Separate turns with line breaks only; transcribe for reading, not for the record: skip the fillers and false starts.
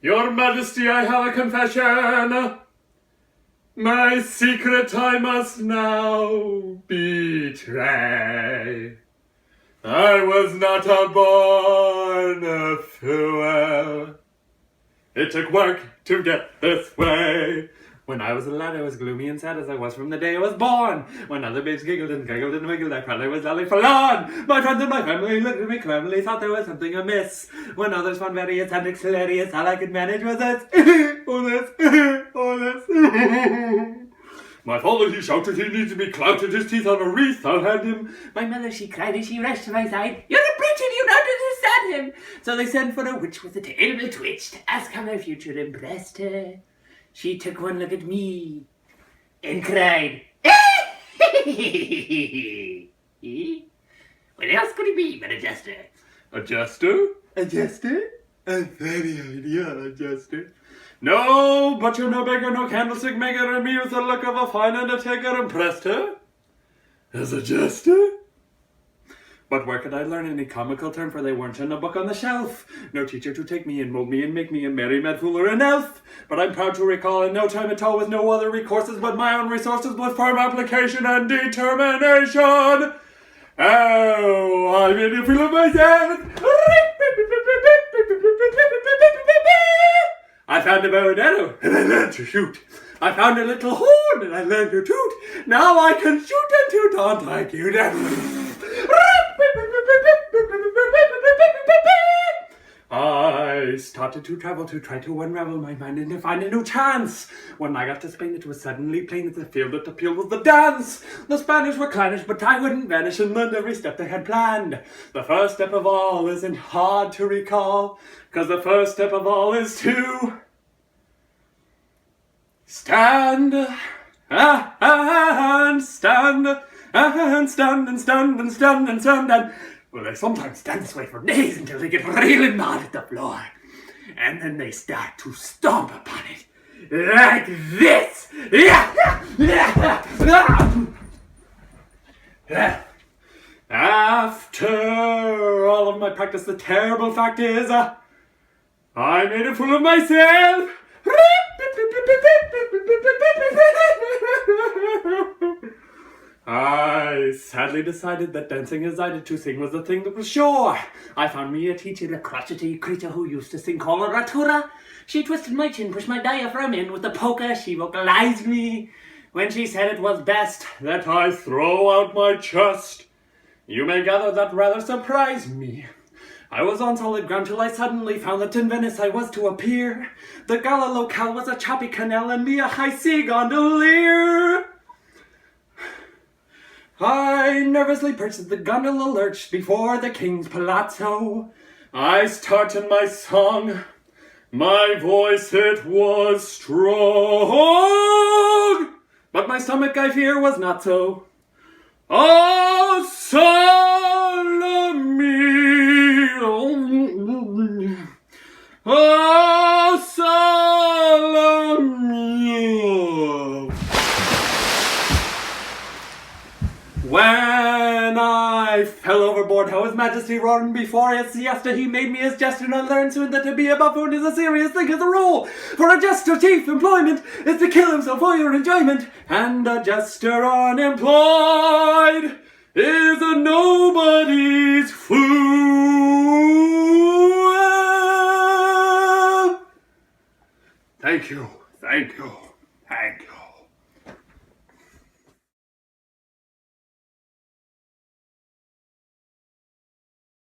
Your Majesty, I have a confession. My secret I must now betray. I was not a born fool. It took work to get this way. When I was a lad, I was gloomy and sad as I was from the day I was born. When other babes giggled and wiggled, I felt I was lolly forlorn. My friends and my family looked at me cleverly, thought there was something amiss. When others found various antics hilarious, all I could manage was this, oh this, oh this. My father, he shouted, he needs to be clouted, his teeth on a wreath, I'll hand him. My mother, she cried as she rushed to my side, you're a Briton, you don't understand him. So they sent for a witch with a terrible twitch to ask how my future impressed her. She took one look at me and cried, what else could it be but a jester? A jester? A jester? A very idea, a jester. No butcher, no beggar, no candlestick maker, and me with the look of a fine undertaker impressed her as a jester. But where could I learn any comical term, for they weren't in a book on the shelf? No teacher to take me and mold me and make me a merry mad fool or an elf. But I'm proud to recall in no time at all, with no other recourses but my own resources, with firm application and determination. Oh, I made a fool of myself. I found a bow and arrow, and I learned to shoot. I found a little horn, and I learned to toot. Now I can shoot and toot on like you. I started to travel to try to unravel my mind and to find a new chance. When I got to Spain, it was suddenly plain that the field that appealed was the dance. The Spanish were clannish, but I wouldn't vanish and learned every step they had planned. The first step of all isn't hard to recall, 'cause the first step of all is to stand and stand and stand and stand and stand and stand and well, they sometimes stand this way for days until they get really mad at the floor. And then they start to stomp upon it. Like this. After all of my practice, the terrible fact is, I made a fool of myself. I sadly decided that dancing as I did to sing was the thing that was sure. I found me a teacher, a crotchety creature who used to sing coloratura. She twisted my chin, pushed my diaphragm in with the polka. She vocalized me when she said it was best that I throw out my chest. You may gather that rather surprised me. I was on solid ground till I suddenly found that in Venice I was to appear. The gala locale was a choppy canal and me a high sea gondolier. I nervously perched the gondola lurch before the king's palazzo. I started my song. My voice, it was strong, but my stomach, I fear, was not so. Oh, Salome! Oh, Salome! When I fell overboard, how His Majesty roaring before his siesta, he made me his jester, and I learned soon that to be a buffoon is a serious thing as a rule. For a jester's chief employment is to kill himself for your enjoyment, and a jester unemployed is a nobody's fool. Thank you, thank you, thank you.